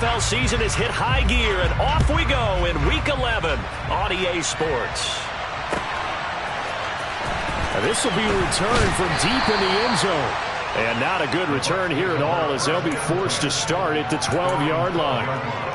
NFL season has hit high gear, and off we go in Week 11 on EA Sports. This will be a return from deep in the end zone. And not a good return here at all, as they'll be forced to start at the 12-yard line.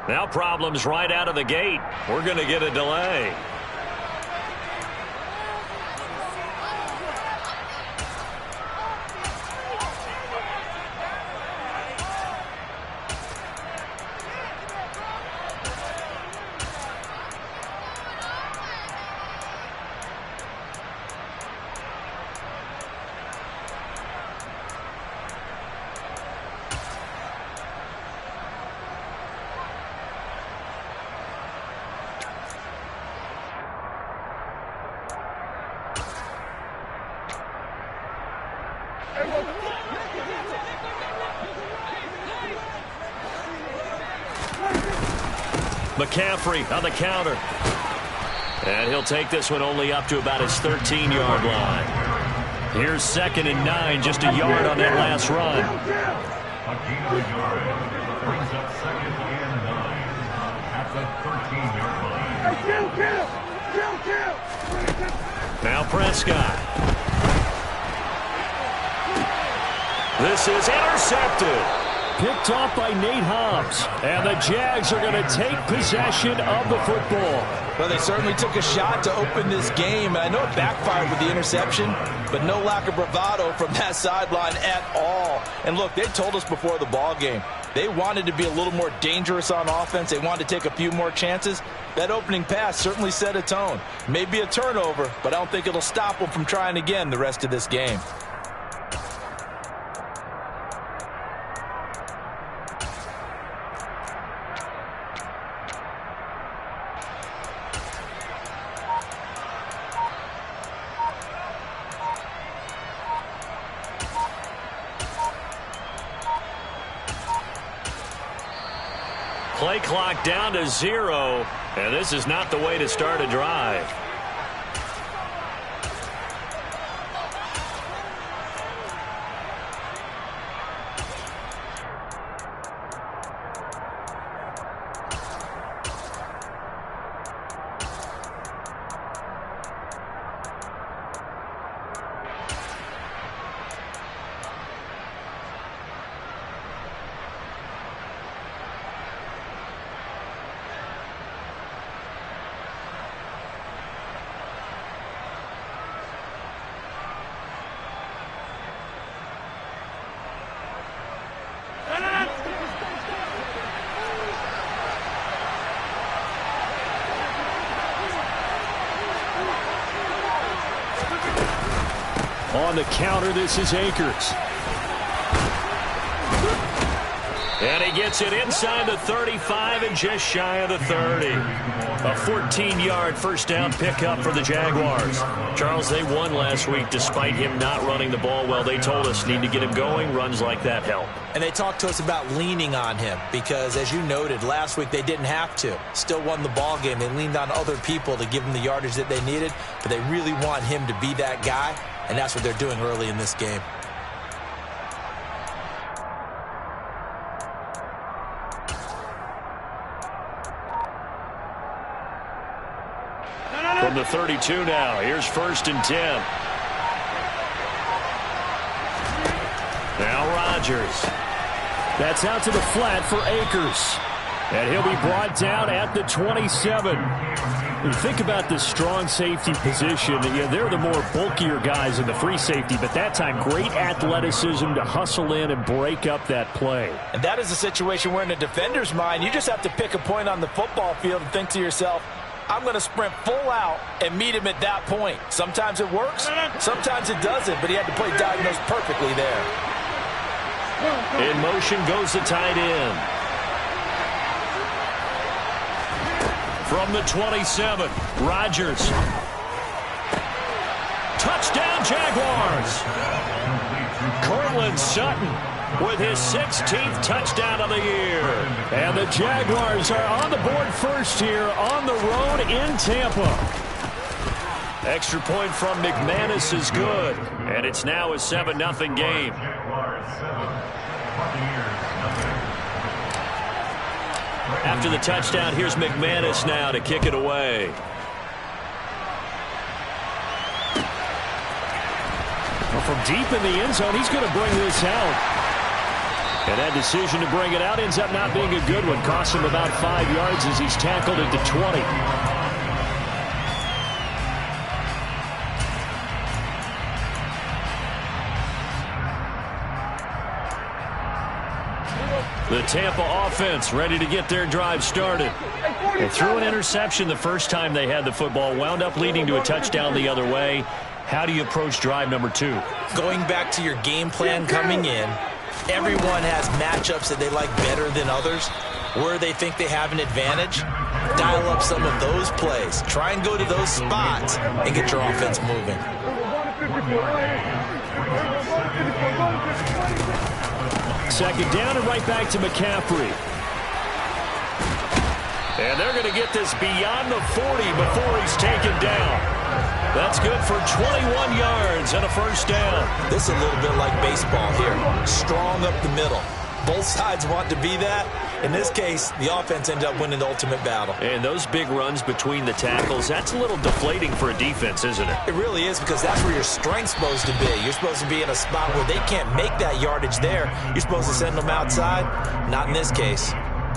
Now problems right out of the gate. We're going to get a delay. McCaffrey on the counter. And he'll take this one only up to about his 13-yard line. Here's 2nd and 9, just a yard on that last run. Brings up 2nd and 9 at the 13-yard line. Now Prescott. This is intercepted. Picked off by Nate Hobbs. And the Jags are going to take possession of the football. Well, they certainly took a shot to open this game. I know it backfired with the interception, but no lack of bravado from that sideline at all. And look, they told us before the ball game, they wanted to be a little more dangerous on offense. They wanted to take a few more chances. That opening pass certainly set a tone. Maybe a turnover, but I don't think it'll stop them from trying again the rest of this game. Play clock down to 0, and this is not the way to start a drive. On the counter, this is Akers. And he gets it inside the 35 and just shy of the 30. A 14-yard first down pickup for the Jaguars. Charles, they won last week despite him not running the ball well. They told us need to get him going. Runs like that help. And they talked to us about leaning on him because, as you noted, last week they didn't have to. Still won the ball game. They leaned on other people to give them the yardage that they needed, but they really want him to be that guy, and that's what they're doing early in this game. From the 32 now, here's 1st and 10. Now Rodgers. That's out to the flat for Akers. And he'll be brought down at the 27. You think about this strong safety position. They're the more bulkier guys in the free safety, but that time great athleticism to hustle in and break up that play. And that is a situation where in a defender's mind, you just have to pick a point on the football field and think to yourself, I'm going to sprint full out and meet him at that point. Sometimes it works, sometimes it doesn't, but he had to play diagnose perfectly there. In motion goes the tight end. From the 27, Rodgers. Touchdown, Jaguars. Courtland Sutton with his 16th touchdown of the year. And the Jaguars are on the board first here on the road in Tampa. Extra point from McManus is good. And it's now a 7-0 game. After the touchdown, here's McManus now to kick it away. Well, from deep in the end zone, he's going to bring this out. And that decision to bring it out ends up not being a good one. Costs him about 5 yards as he's tackled at the 20. The Tampa offense ready to get their drive started. They threw an interception the first time they had the football, wound up leading to a touchdown the other way. How do you approach drive number 2? Going back to your game plan coming in, everyone has matchups that they like better than others, where they think they have an advantage. Dial up some of those plays. Try and go to those spots and get your offense moving. Second down and right back to McCaffrey. And they're going to get this beyond the 40 before he's taken down. That's good for 21 yards and a first down. This is a little bit like baseball here. Strong up the middle. Both sides want to be that. In this case, the offense ended up winning the ultimate battle. And those big runs between the tackles, that's a little deflating for a defense, isn't it? It really is, because that's where your strength's supposed to be. You're supposed to be in a spot where they can't make that yardage there. You're supposed to send them outside. Not in this case.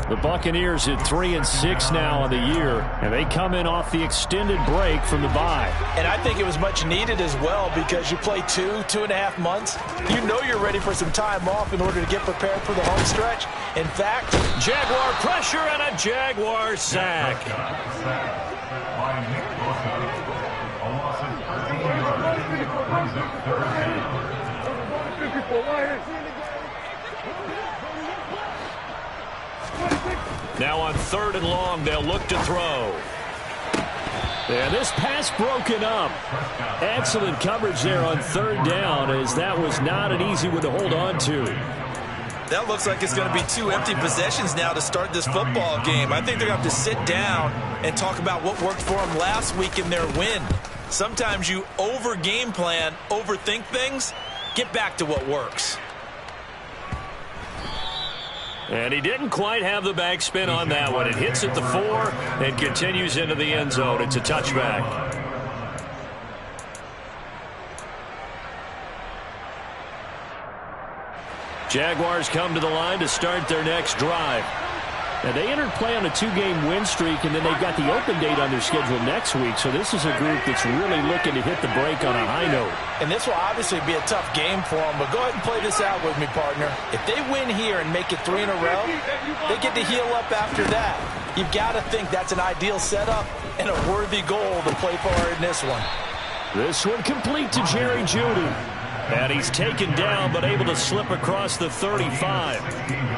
The Buccaneers at 3-6 now on the year, and they come in off the extended break from the bye. And I think it was much needed as well, because you play 2.5 months. You know you're ready for some time off in order to get prepared for the home stretch. In fact, Jaguar pressure and a Jaguar sack. Now on 3rd and long, they'll look to throw. And this pass broken up. Excellent coverage there on 3rd down, as that was not an easy one to hold on to. that looks like it's going to be 2 empty possessions now to start this football game. I think they're going to have to sit down and talk about what worked for them last week in their win. Sometimes you over-game plan, overthink things. Get back to what works. And he didn't quite have the backspin on that one. It hits at the 4 and continues into the end zone. It's a touchback. Jaguars come to the line to start their next drive. Now, they entered play on a 2-game win streak, and then they've got the open date on their schedule next week. So this is a group that's really looking to hit the break on a high note. And this will obviously be a tough game for them, but go ahead and play this out with me, partner. If they win here and make it 3 in a row, they get to heal up after that. You've got to think that's an ideal setup and a worthy goal to play for in this one. This one complete to Jerry Jeudy. And he's taken down, but able to slip across the 35.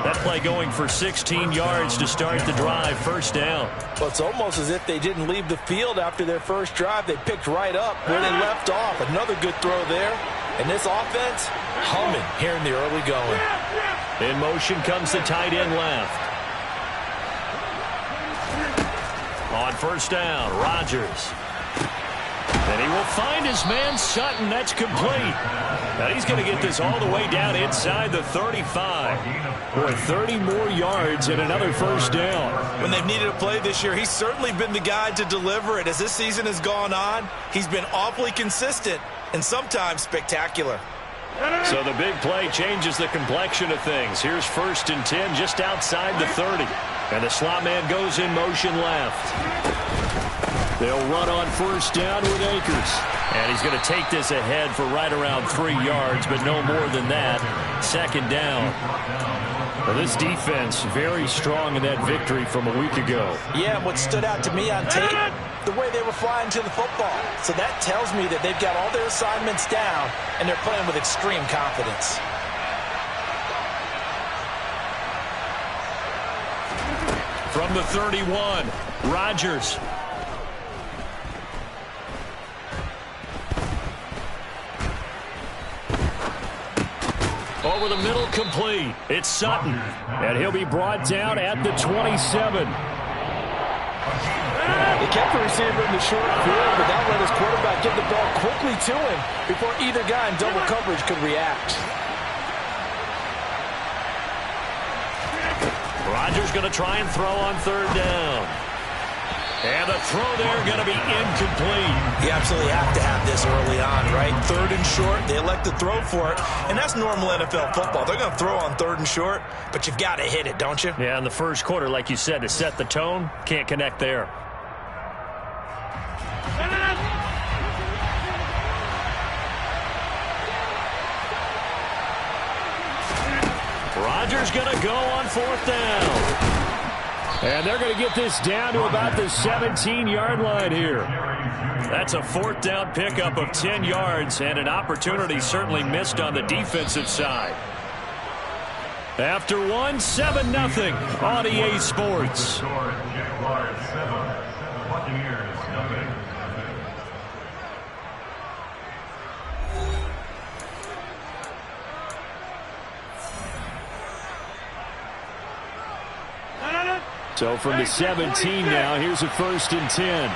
That play going for 16 yards to start the drive. First down. Well, it's almost as if they didn't leave the field after their first drive. They picked right up where they left off. Another good throw there. And this offense, humming here in the early going. In motion comes the tight end left. On first down, Rodgers. And he will find his man Sutton. That's complete. Now he's going to get this all the way down inside the 35. Boy, 30 more yards and another first down. When they've needed a play this year, he's certainly been the guy to deliver it. As this season has gone on, he's been awfully consistent and sometimes spectacular. So the big play changes the complexion of things. Here's 1st and 10 just outside the 30. And the slot man goes in motion left. They'll run on first down with Akers. And he's going to take this ahead for right around 3 yards, but no more than that. Second down. Well, this defense very strong in that victory from a week ago. Yeah, what stood out to me on tape, the way they were flying to the football. So that tells me that they've got all their assignments down, and they're playing with extreme confidence. From the 31, Rodgers. Over the middle, complete. It's Sutton. And he'll be brought down at the 27. They kept the receiver in the short field, but that let his quarterback get the ball quickly to him before either guy in double coverage could react. Rodgers going to try and throw on third down. And the throw there going to be incomplete. You absolutely have to have this early on, right? Third and short, they elect to throw for it, and that's normal NFL football. They're going to throw on third and short, but you've got to hit it, don't you? Yeah, in the first quarter, like you said, to set the tone, can't connect there. Rodgers going to go on fourth down. And they're going to get this down to about the 17-yard line here. That's a fourth down pickup of 10 yards and an opportunity certainly missed on the defensive side. After one, 7-0 on EA Sports. Jaguars 7, Buccaneers nothing. So from the 17 now, here's a 1st and 10.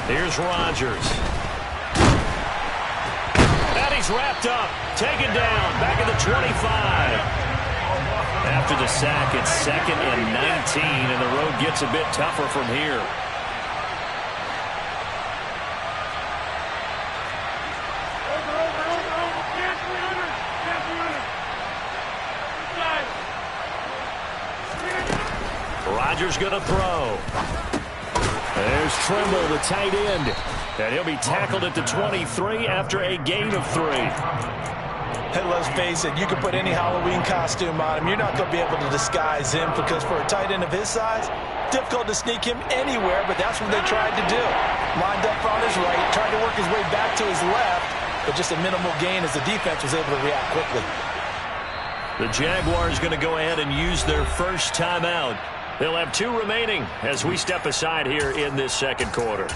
Here's Rodgers. And he's wrapped up. Taken down. Back at the 25. After the sack, it's 2nd and 19, and the road gets a bit tougher from here. Rodgers going to throw. There's Trimble, the tight end. And he'll be tackled at the 23 after a gain of 3. And let's face it, you can put any Halloween costume on him. You're not going to be able to disguise him because for a tight end of his size, difficult to sneak him anywhere, but that's what they tried to do. Lined up on his right, tried to work his way back to his left, but just a minimal gain as the defense was able to react quickly. The Jaguars going to go ahead and use their first timeout. They'll have 2 remaining as we step aside here in this second quarter.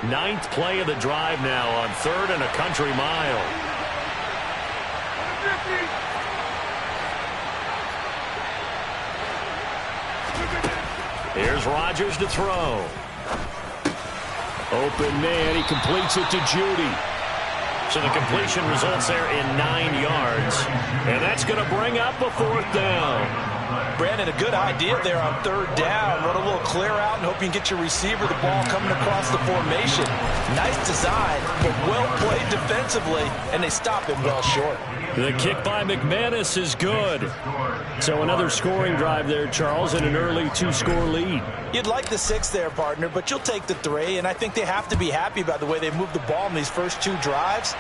Ninth play of the drive now on 3rd and a country mile. Here's Rodgers to throw. Open man, he completes it to Judy. So the completion results there in 9 yards. And that's going to bring up a 4th down. Brandon, a good idea there on 3rd down. Run a little clear out and hope you can get your receiver the ball coming across the formation. Nice design, but well played defensively, and they stop him well short. The kick by McManus is good. So another scoring drive there, Charles, and an early 2-score lead. You'd like the 6 there, partner, but you'll take the 3, and I think they have to be happy about the way they moved the ball in these first 2 drives.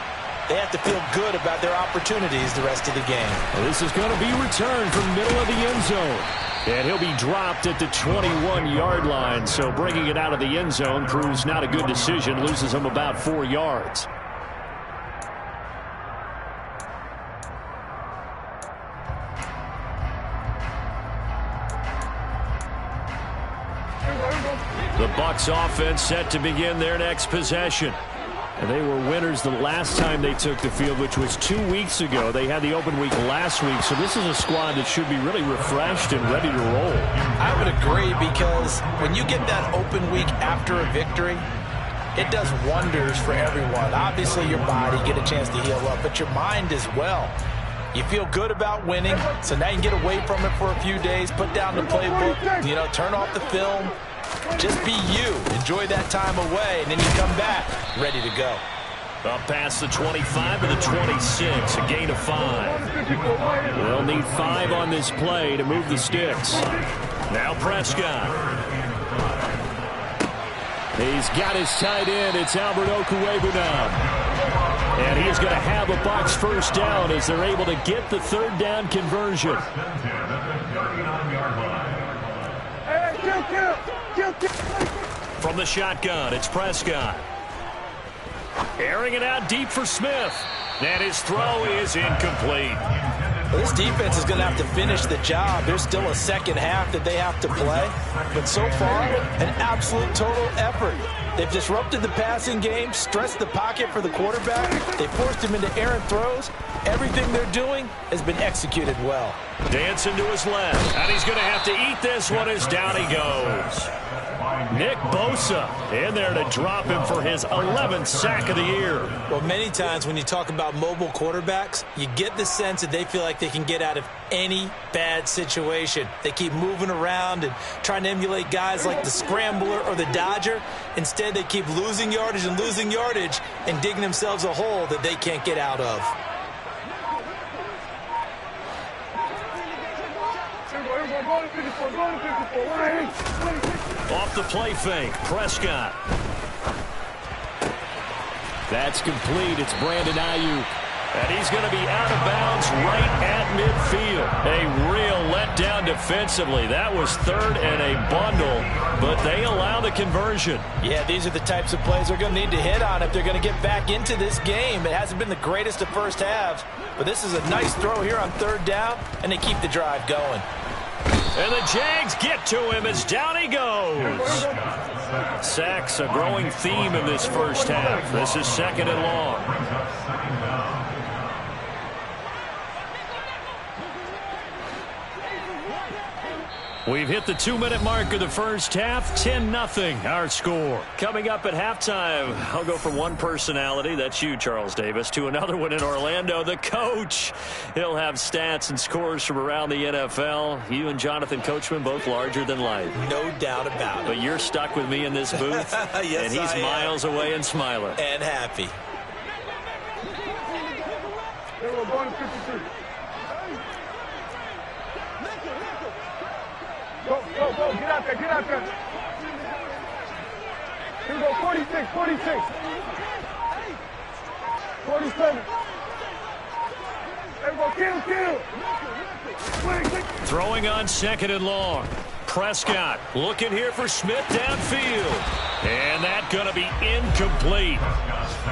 They have to feel good about their opportunities the rest of the game. Well, this is going to be returned from middle of the end zone. And he'll be dropped at the 21-yard line. So bringing it out of the end zone proves not a good decision. Loses him about 4 yards. The Bucs offense set to begin their next possession. And they were winners the last time they took the field, which was 2 weeks ago. They had the open week last week, so this is a squad that should be really refreshed and ready to roll. I would agree, because when you get that open week after a victory, it does wonders for everyone. Obviously, your body, get a chance to heal up, but your mind as well. You feel good about winning, so now you can get away from it for a few days, put down the playbook, turn off the film, Just be you. Enjoy that time away, and then you come back ready to go. Up past the 25 to the 26, a gain of 5. They'll need 5 on this play to move the sticks. Now Prescott. He's got his tight end. It's Albert Okwuegbunam now. And he's going to have a Bucs first down as they're able to get the third down conversion. From the shotgun, it's Prescott. Airing it out deep for Smith. And his throw is incomplete. Well, this defense is going to have to finish the job. There's still a second half that they have to play. But so far, an absolute total effort. They've disrupted the passing game, stressed the pocket for the quarterback. They forced him into errant throws. Everything they're doing has been executed well. Dancing to his left. And he's going to have to eat this one as down he goes. Nick Bosa in there to drop him for his 11th sack of the year. Well, many times when you talk about mobile quarterbacks, you get the sense that they feel like they can get out of any bad situation. They keep moving around and trying to emulate guys like the Scrambler or the Dodger. Instead, they keep losing yardage and digging themselves a hole that they can't get out of. Off the play fake, Prescott. That's complete. It's Brandon Ayuk. And he's going to be out of bounds right at midfield. A real letdown defensively. That was third and a bundle, but they allow the conversion. Yeah, these are the types of plays they're going to need to hit on if they're going to get back into this game. It hasn't been the greatest of first halves, but this is a nice throw here on third down, and they keep the drive going. And the Jags get to him as down he goes. Sacks, a growing theme in this first half. This is second and long. We've hit the 2-minute mark of the first half. 10-0 our score. Coming up at halftime, I'll go from one personality, that's you, Charles Davis, to another one in Orlando, the coach. He'll have stats and scores from around the NFL. You and Jonathan Coachman both larger than life. No doubt about it. But you're stuck with me in this booth. Yes, and he's miles away and smiling. And happy. Go, get out there. Here we go, 46, 47. There we go, kill. Throwing on second and long. Prescott looking here for Smith downfield. And that's going to be incomplete.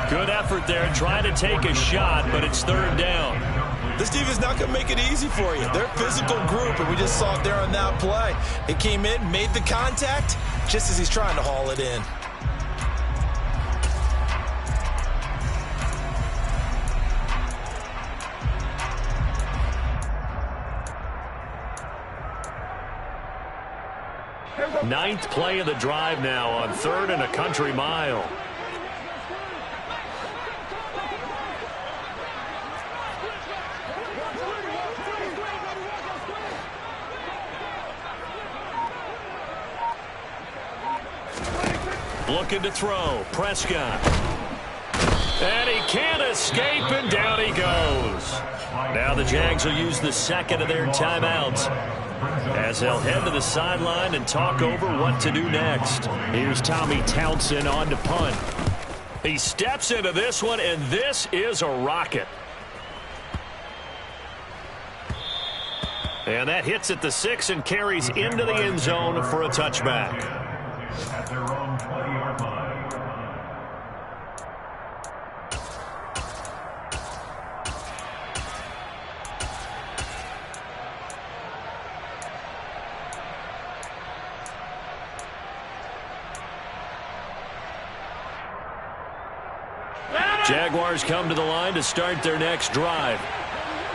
Good effort there trying to take a shot, but it's third down. This defense is not going to make it easy for you. They're a physical group, and we just saw it there on that play. It came in, made the contact, just as he's trying to haul it in. Ninth play of the drive now on third and a country mile. Looking to throw. Prescott. And he can't escape, and down he goes. Now the Jags will use the second of their timeouts as they'll head to the sideline and talk over what to do next. Here's Tommy Townsend on to punt. He steps into this one, and this is a rocket. And that hits at the 6 and carries into the end zone for a touchback. At their own 20-yard line. Jaguars come to the line to start their next drive.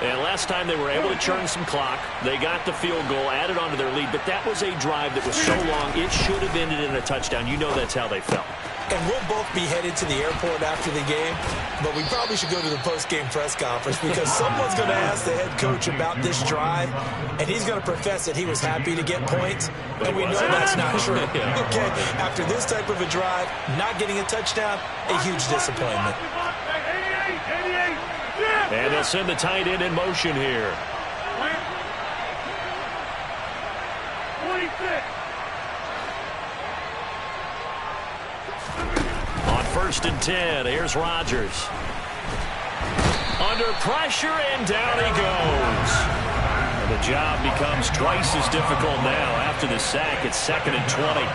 And last time they were able to churn some clock. They got the field goal, added onto their lead, but that was a drive that was so long it should have ended in a touchdown. You know that's how they felt. And we'll both be headed to the airport after the game, but we probably should go to the post-game press conference because someone's going to ask the head coach about this drive, and he's going to profess that he was happy to get points, and we know that's not true. Okay, after this type of a drive, not getting a touchdown, a huge disappointment. 88. And they'll send the tight end in motion here. 26. On 1st and 10, here's Rodgers. Under pressure, and down he goes. And the job becomes twice as difficult now after the sack. It's 2nd and 20.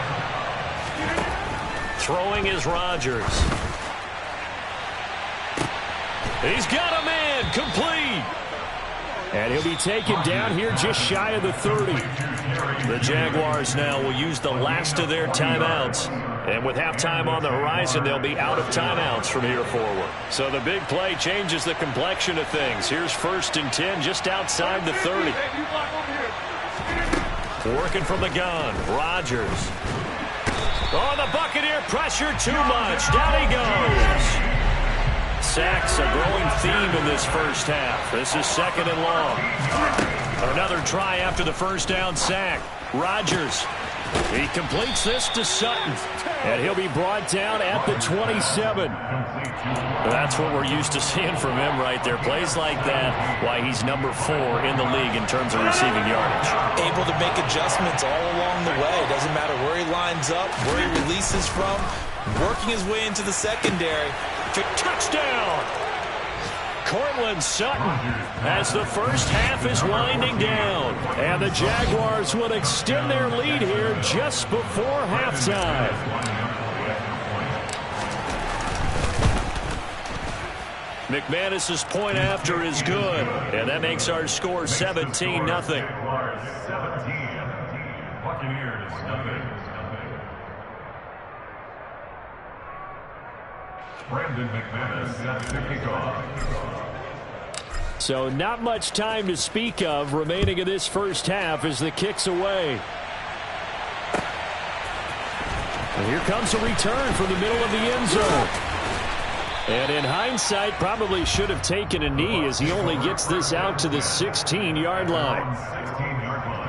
Throwing is Rodgers. He's got a man, complete. And he'll be taken down here just shy of the 30. The Jaguars now will use the last of their timeouts. And with halftime on the horizon, they'll be out of timeouts from here forward. So the big play changes the complexion of things. Here's 1st and 10 just outside the 30. Working from the gun, Rodgers. Oh, the Buccaneer pressure too much. Down he goes. Sacks a growing theme in this first half. This is 2nd and long. Another try after the first down sack. Rodgers. He completes this to Sutton. And he'll be brought down at the 27. That's what we're used to seeing from him right there. Plays like that, why he's number 4 in the league in terms of receiving yardage. Able to make adjustments all along the way. Doesn't matter where he lines up, where he releases from. Working his way into the secondary. Touchdown! Cortland Sutton as the first half is winding down. And the Jaguars will extend their lead here just before halftime. McManus's point after is good. And that makes our score 17-0. 17, Buccaneers, nothing. Brandon McManus at the kickoff. So not much time to speak of remaining in this first half as the kick's away. And here comes a return from the middle of the end zone. And in hindsight, probably should have taken a knee as he only gets this out to the 16-yard line. 16-yard line.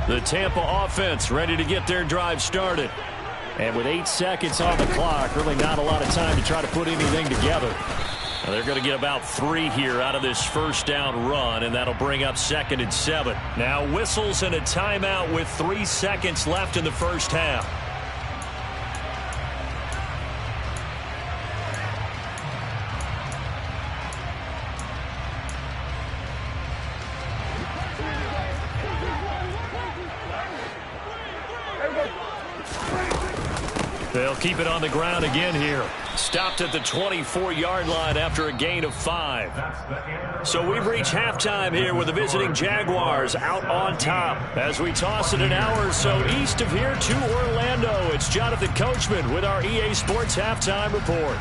The Tampa offense ready to get their drive started. And with 8 seconds on the clock, really not a lot of time to try to put anything together. Well, they're going to get about 3 here out of this first down run, and that'll bring up 2nd and 7. Now whistles and a timeout with 3 seconds left in the first half. They'll keep it on the ground again here. Stopped at the 24-yard line after a gain of 5. So we've reached halftime here with the visiting Jaguars out on top. As we toss it an hour or so east of here to Orlando, it's Jonathan Coachman with our EA Sports Halftime Report.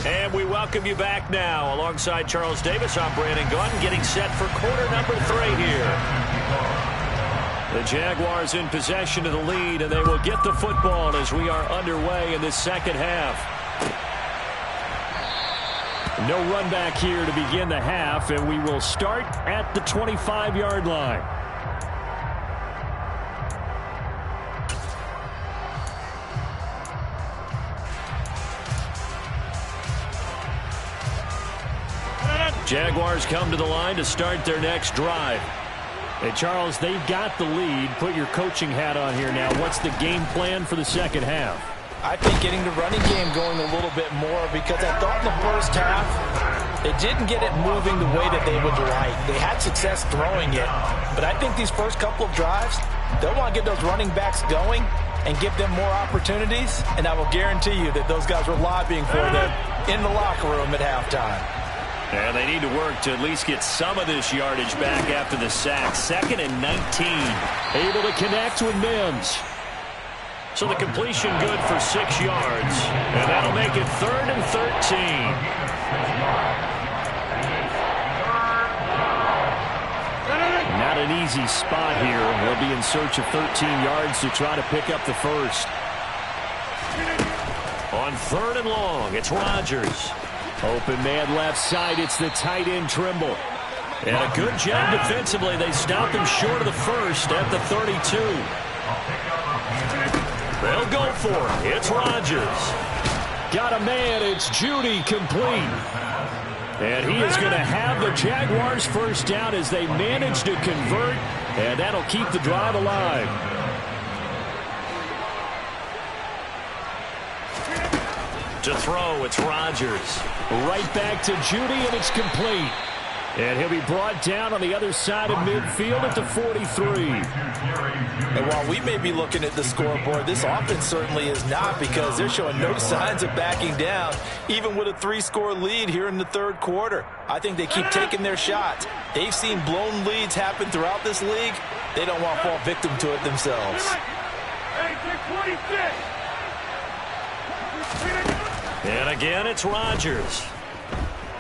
And we welcome you back now. Alongside Charles Davis, I'm Brandon Gaudin, getting set for quarter number 3 here. The Jaguars in possession of the lead, and they will get the football as we are underway in this second half. No run back here to begin the half, and we will start at the 25-yard line. Jaguars come to the line to start their next drive. Hey, Charles, they've got the lead. Put your coaching hat on here now. What's the game plan for the second half? I think getting the running game going a little bit more because I thought in the first half they didn't get it moving the way that they would like. They had success throwing it, but I think these first couple of drives, they'll want to get those running backs going and give them more opportunities, and I will guarantee you that those guys were lobbying for them in the locker room at halftime. And they need to work to at least get some of this yardage back after the sack. 2nd and 19. Able to connect with Mims. So the completion good for 6 yards. And that'll make it 3rd and 13. Not an easy spot here. They'll be in search of 13 yards to try to pick up the first. On 3rd and long, it's Rodgers. Open man left side. It's the tight end Trimble. And a good job defensively. They stopped him short of the first at the 32. They'll go for it. It's Rodgers. Got a man. It's Judy, complete. And he is going to have the Jaguars first down as they manage to convert, and that'll keep the drive alive. To throw, it's Rodgers. Right back to Judy, and it's complete. And he'll be brought down on the other side of midfield at the 43. And while we may be looking at the scoreboard, this offense certainly is not, because they're showing no signs of backing down, even with a 3-score lead here in the 3rd quarter. I think they keep taking their shots. They've seen blown leads happen throughout this league. They don't want to fall victim to it themselves. And again, it's Rodgers.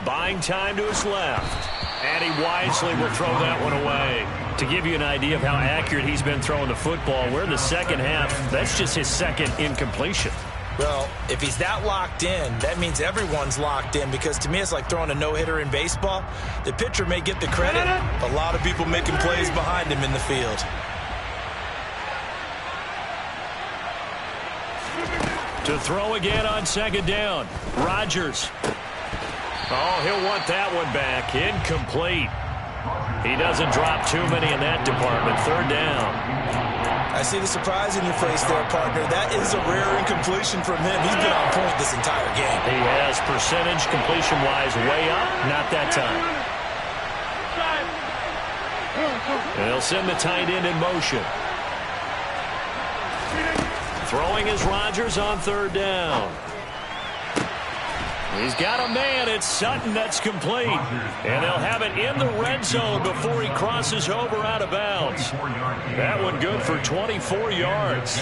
Buying time to his left. And he wisely will throw that one away. To give you an idea of how accurate he's been throwing the football, we're in the second half. That's just his 2nd incompletion. Well, if he's that locked in, that means everyone's locked in, because to me it's like throwing a no-hitter in baseball. The pitcher may get the credit, a lot of people making plays behind him in the field. To throw again on 2nd down. Rodgers. Oh, he'll want that one back. Incomplete. He doesn't drop too many in that department. 3rd down. I see the surprise in your face there, partner. That is a rare incompletion from him. He's been on point this entire game. He has, percentage completion-wise way up. Not that time. And they'll send the tight end in motion. Throwing is Rodgers on 3rd down. He's got a man. It's Sutton. That's complete. And they'll have it in the red zone before he crosses over out of bounds. That one good for 24 yards.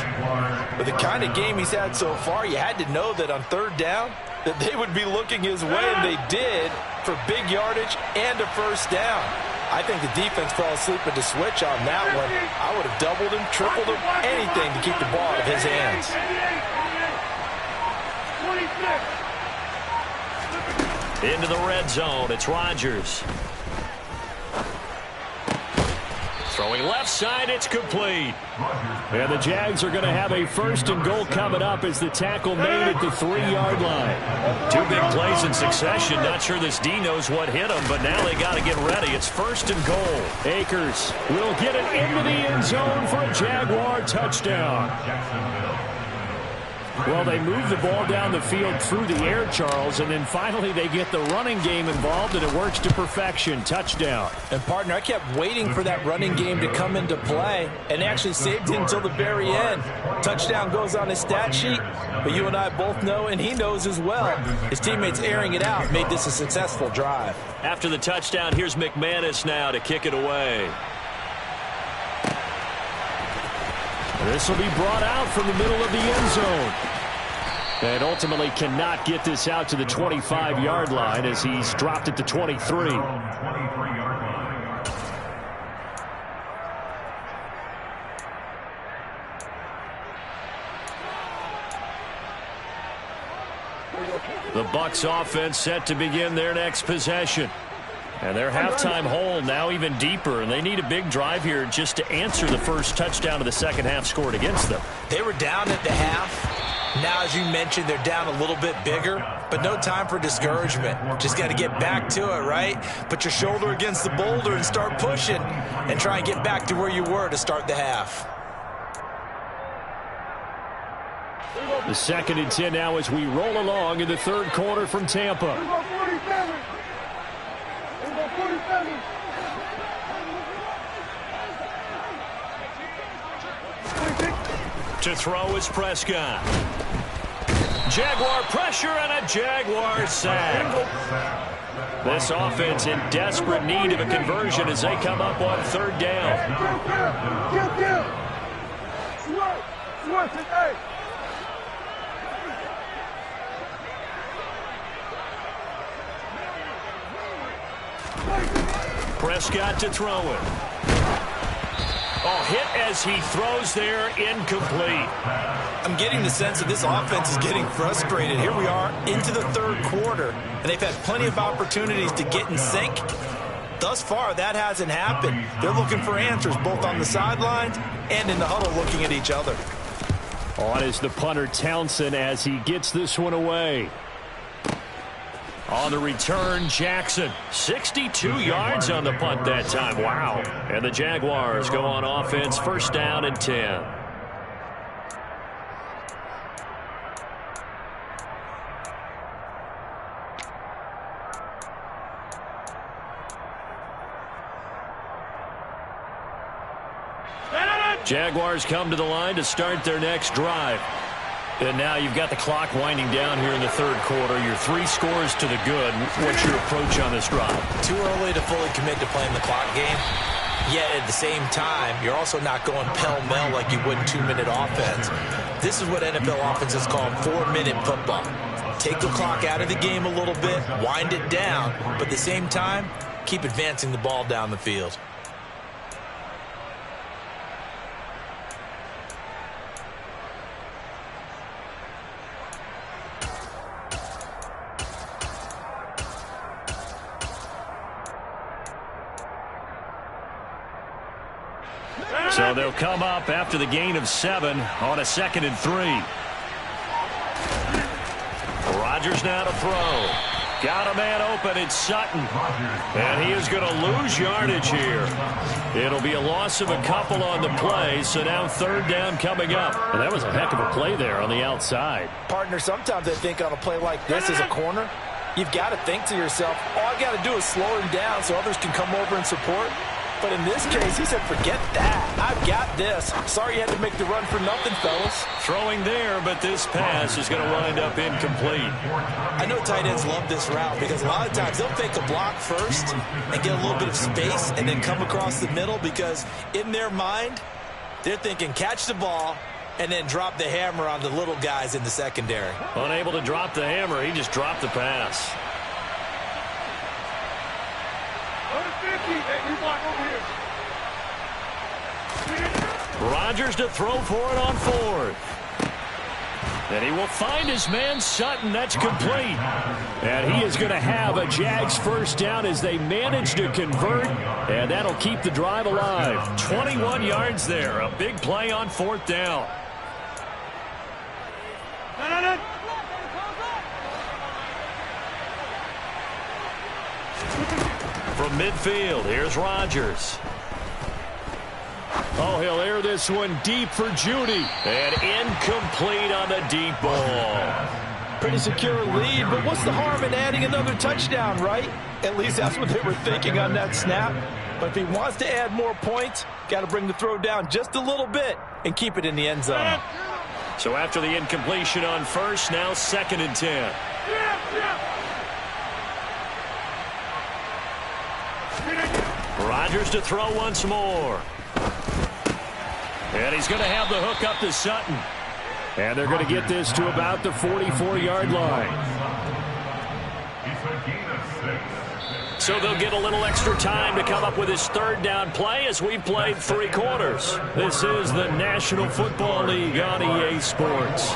With the kind of game he's had so far, you had to know that on 3rd down that they would be looking his way, and they did, for big yardage and a first down. I think the defense fell asleep at the switch on that one. I would have doubled him, tripled him, anything to keep the ball out of his hands. Into the red zone, it's Rodgers. Throwing left side, it's complete. And the Jags are going to have a 1st and goal coming up as the tackle made at the 3-yard line. 2 big plays in succession. Not sure this D knows what hit him, but now they got to get ready. It's 1st and goal. Akers will get it into the end zone for a Jaguar touchdown. Well, they move the ball down the field through the air, Charles, and then finally they get the running game involved, and it works to perfection. Touchdown. And, partner, I kept waiting for that running game to come into play, and actually saved it until the very end. Touchdown goes on his stat sheet, but you and I both know, and he knows as well, his teammates airing it out made this a successful drive. After the touchdown, here's McManus now to kick it away. This will be brought out from the middle of the end zone. And ultimately cannot get this out to the 25-yard line as he's dropped at the 23. The Bucs offense set to begin their next possession. And their halftime hole now even deeper, and they need a big drive here just to answer the first touchdown of the second half scored against them. They were down at the half. Now, as you mentioned, they're down a little bit bigger, but no time for discouragement. Just got to get back to it, right? Put your shoulder against the boulder and start pushing and try and get back to where you were to start the half. The 2nd and 10 now as we roll along in the 3rd quarter from Tampa. To throw is Prescott. Jaguar pressure and a Jaguar sack. This offense in desperate need of a conversion as they come up on 3rd down. twisted, hey. Prescott to throw it. Oh, hit as he throws there, incomplete. I'm getting the sense that this offense is getting frustrated. Here we are into the third quarter, and they've had plenty of opportunities to get in sync. Thus far, that hasn't happened. They're looking for answers both on the sidelines and in the huddle looking at each other. On is the punter Townsend as he gets this one away. On the return, Jackson. 62 yards on the punt that time. Wow. And the Jaguars go on offense, first down and 10. Jaguars come to the line to start their next drive. And now you've got the clock winding down here in the third quarter. You're 3 scores to the good. What's your approach on this drive? Too early to fully commit to playing the clock game. Yet at the same time, you're also not going pell-mell like you would in 2-minute offense. This is what NFL offenses call 4-minute football. Take the clock out of the game a little bit, wind it down, but at the same time, keep advancing the ball down the field. So they'll come up after the gain of 7 on a 2nd and 3. Rodgers now to throw. Got a man open. It's Sutton. And he is going to lose yardage here. It'll be a loss of a couple on the play. So now third down coming up. And that was a heck of a play there on the outside. Partner, sometimes I think on a play like this as a corner, you've got to think to yourself, all I got to do is slow him down so others can come over and support. But in this case, he said, forget that. I've got this. Sorry you had to make the run for nothing, fellas. Throwing there, but this pass is going to wind up incomplete. I know tight ends love this route because a lot of times they'll fake a block first and get a little bit of space and then come across the middle because in their mind, they're thinking catch the ball and then drop the hammer on the little guys in the secondary. Unable to drop the hammer, he just dropped the pass. Rodgers to throw for it on 4th. And he will find his man Sutton. That's complete. And he is going to have a Jags first down as they manage to convert. And that'll keep the drive alive. 21 yards there. A big play on 4th down. From midfield, here's Rodgers. Oh, he'll air this one deep for Judy. And incomplete on the deep ball. Pretty secure lead, but what's the harm in adding another touchdown, right? At least that's what they were thinking on that snap. But if he wants to add more points, got to bring the throw down just a little bit and keep it in the end zone. So after the incompletion on 1st, now 2nd and 10. Rodgers to throw once more. And he's going to have the hook up to Sutton. And they're going to get this to about the 44-yard line. So they'll get a little extra time to come up with his third down play as we've played 3 quarters. This is the National Football League on EA Sports.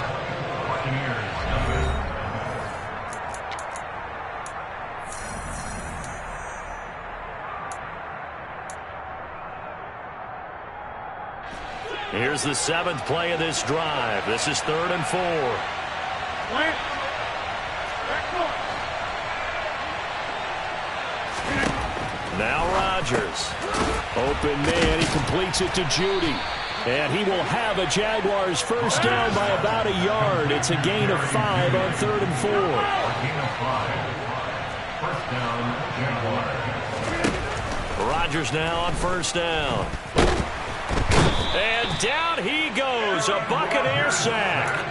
Here's the 7th play of this drive. This is 3rd and 4. Now Rodgers. Open man. He completes it to Judy. And he will have a Jaguars first down by about a yard. It's a gain of 5 on 3rd and 4. Gain of 5. First down, Jaguars. Rodgers now on first down. And down he goes, a Buccaneer sack.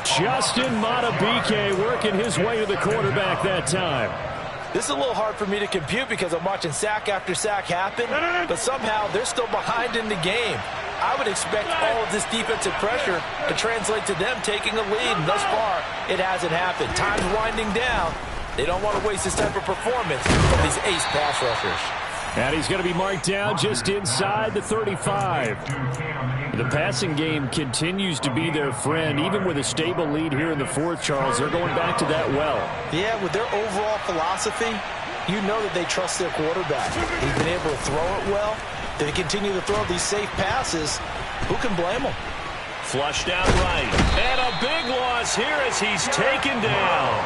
Justin Madubuike working his way to the quarterback that time. This is a little hard for me to compute because I'm watching sack after sack happen, but somehow they're still behind in the game. I would expect all of this defensive pressure to translate to them taking a lead. And thus far, it hasn't happened. Time's winding down. They don't want to waste this type of performance from these ace pass rushers. And he's going to be marked down just inside the 35. The passing game continues to be their friend. Even with a stable lead here in the fourth, Charles, they're going back to that well. Yeah, with their overall philosophy, you know that they trust their quarterback. He's been able to throw it well. They continue to throw these safe passes. Who can blame them? Flushed out right. And a big loss here as he's taken down.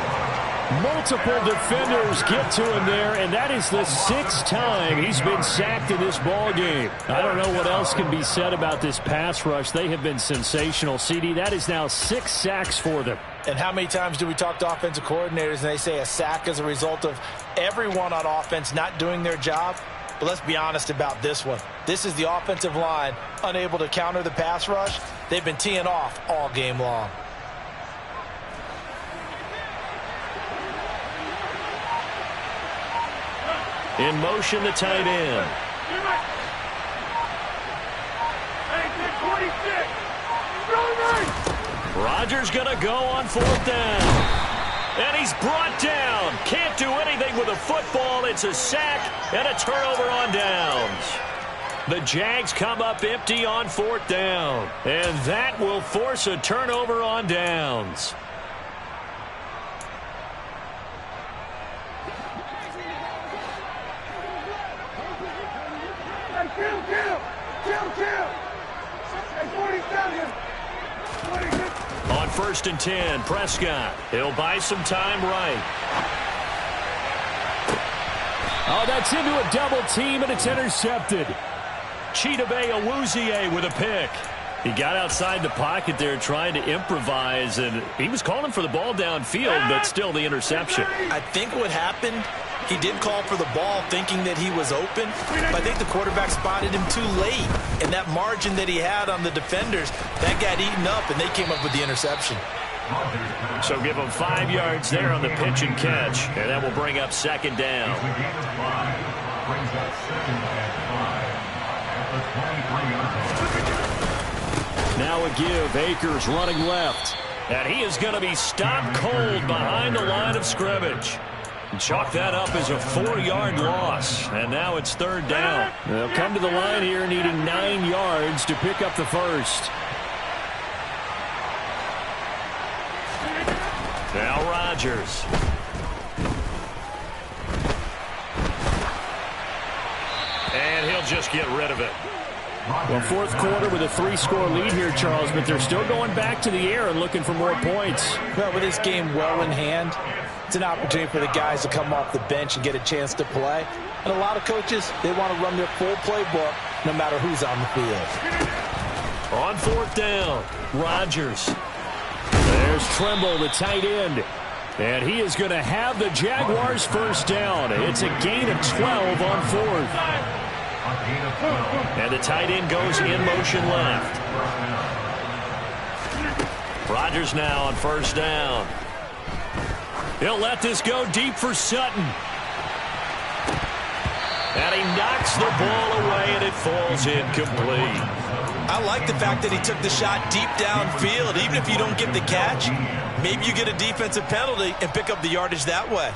Multiple defenders get to him there, and that is the 6th time he's been sacked in this ball game. I don't know what else can be said about this pass rush. They have been sensational. CD, that is now 6 sacks for them. And how many times do we talk to offensive coordinators and they say a sack is a result of everyone on offense not doing their job? But let's be honest about this one. This is the offensive line unable to counter the pass rush. They've been teeing off all game long. In motion, the tight end. Rodgers going to go on 4th down. And he's brought down. Can't do anything with a football. It's a sack and a turnover on downs. The Jags come up empty on 4th down. And that will force a turnover on downs. On 1st and 10, Prescott. He'll buy some time right. Oh, that's into a double team, and it's intercepted. Chidobe Awuzie with a pick. He got outside the pocket there trying to improvise, and he was calling for the ball downfield, but still the interception. I think what happened, he did call for the ball thinking that he was open, but I think the quarterback spotted him too late. And that margin that he had on the defenders, that got eaten up, and they came up with the interception. So give him 5 yards there on the pitch and catch, and that will bring up 2nd down. Brings up 2nd and 5 at the 23-yard line. Now a give. Akers running left. And he is going to be stopped cold behind the line of scrimmage. Chalk that up as a 4-yard loss. And now it's 3rd down. They'll come to the line here needing 9 yards to pick up the first. Now Rodgers. And he'll just get rid of it. Well, fourth quarter with a 3-score lead here, Charles, but they're still going back to the air and looking for more points. Well, with this game well in hand, it's an opportunity for the guys to come off the bench and get a chance to play. And a lot of coaches, they want to run their full playbook no matter who's on the field. On 4th down, Rodgers. There's Tremble, the tight end. And he is going to have the Jaguars first down. It's a gain of 12 on 4th. And the tight end goes in motion left. Rodgers now on 1st down. He'll let this go deep for Sutton. And he knocks the ball away, and it falls incomplete. I like the fact that he took the shot deep downfield. Even if you don't get the catch, maybe you get a defensive penalty and pick up the yardage that way.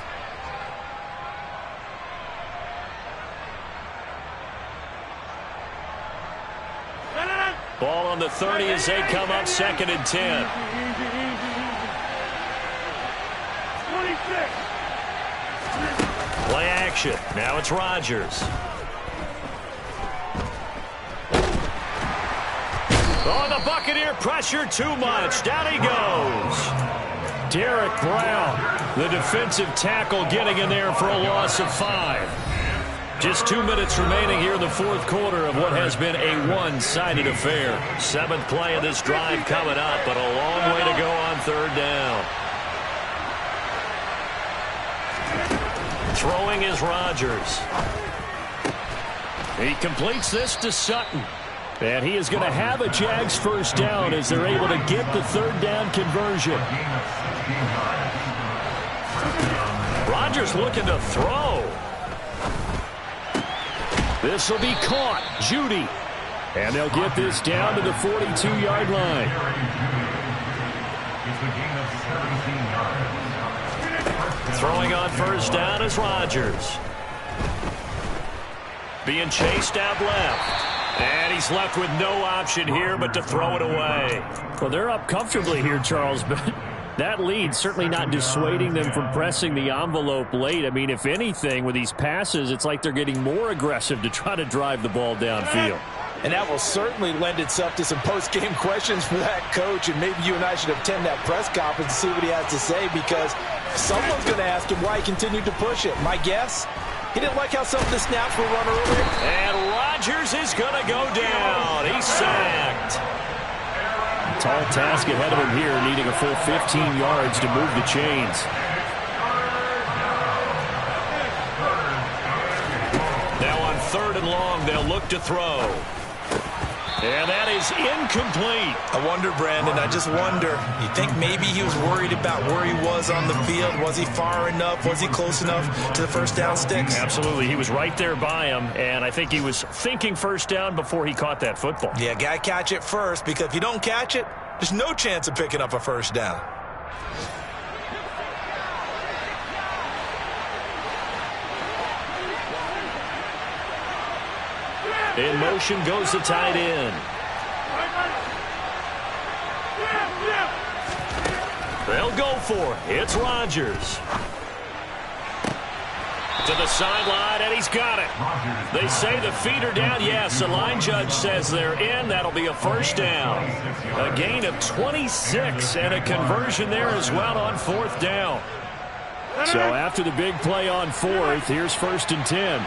Ball on the 30 as they come up 2nd and 10. 26. Play action. Now it's Rodgers. Oh, the Buccaneer pressure too much. Down he goes. Derek Brown, the defensive tackle, getting in there for a loss of 5. Just 2 minutes remaining here in the fourth quarter of what has been a one-sided affair. 7th play of this drive coming up, but a long way to go on 3rd down. Throwing is Rodgers. He completes this to Sutton. And he is going to have a Jags first down as they're able to get the 3rd down conversion. Rodgers looking to throw. This will be caught. Judy. And they'll get this down to the 42-yard line. It's a gain of 17 yards. Throwing on first down is Rodgers. Being chased out left. And he's left with no option here but to throw it away. Well, they're up comfortably here, Charles, but that lead certainly not dissuading them from pressing the envelope late. I mean, if anything, with these passes, it's like they're getting more aggressive to try to drive the ball downfield. And that will certainly lend itself to some post-game questions for that coach, and maybe you and I should attend that press conference to see what he has to say, because someone's going to ask him why he continued to push it. My guess? He didn't like how some of the snaps were run earlier. And Rodgers is going to go down. He's sacked. Tall task ahead of him here, needing a full 15 yards to move the chains. Now on 3rd and long, they'll look to throw. And that is incomplete. I wonder, Brandon, I just wonder. You think maybe he was worried about where he was on the field? Was he far enough? Was he close enough to the first down sticks? Absolutely. He was right there by him, and I think he was thinking first down before he caught that football. Yeah, got to catch it first, because if you don't catch it, there's no chance of picking up a first down. In motion goes the tight end. They'll go for it. It's Rodgers. To the sideline, and he's got it. They say the feet are down. Yes, the line judge says they're in. That'll be a first down. A gain of 26 and a conversion there as well on 4th down. So after the big play on 4th, here's 1st and 10.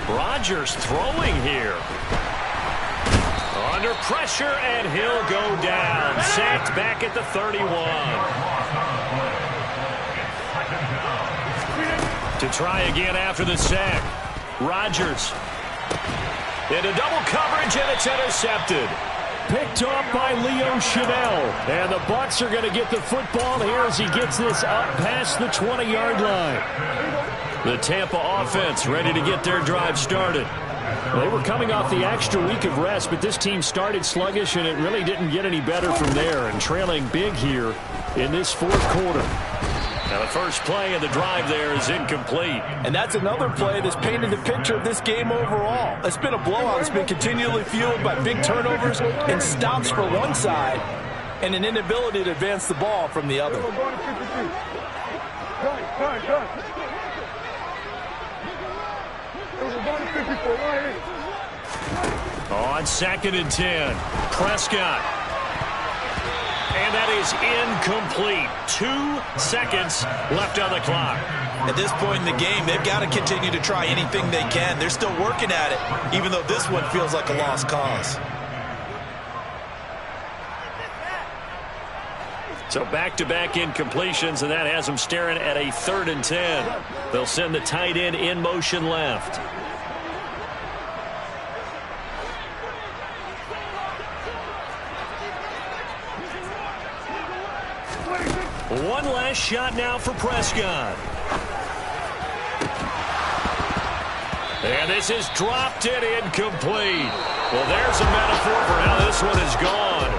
Rodgers throwing here. Under pressure, and he'll go down. Sacked back at the 31. To try again after the sack. Rodgers into double coverage, and it's intercepted. Picked off by Leo Chanel. And the Bucs are going to get the football here as he gets this up past the 20-yard line. The Tampa offense ready to get their drive started. They were coming off the extra week of rest, but this team started sluggish, and it really didn't get any better from there, and trailing big here in this 4th quarter. Now the first play of the drive there is incomplete. And that's another play that's painted the picture of this game overall. It's been a blowout. It's been continually fueled by big turnovers and stops for one side and an inability to advance the ball from the other. On 2nd and 10, Prescott. And that is incomplete. 2 seconds left on the clock. At this point in the game, they've got to continue to try anything they can. They're still working at it, even though this one feels like a lost cause. So back-to-back incompletions, and that has them staring at a 3rd and 10. They'll send the tight end in motion left. One last shot now for Prescott. And this is dropped and incomplete. Well, there's a metaphor for how this one is gone.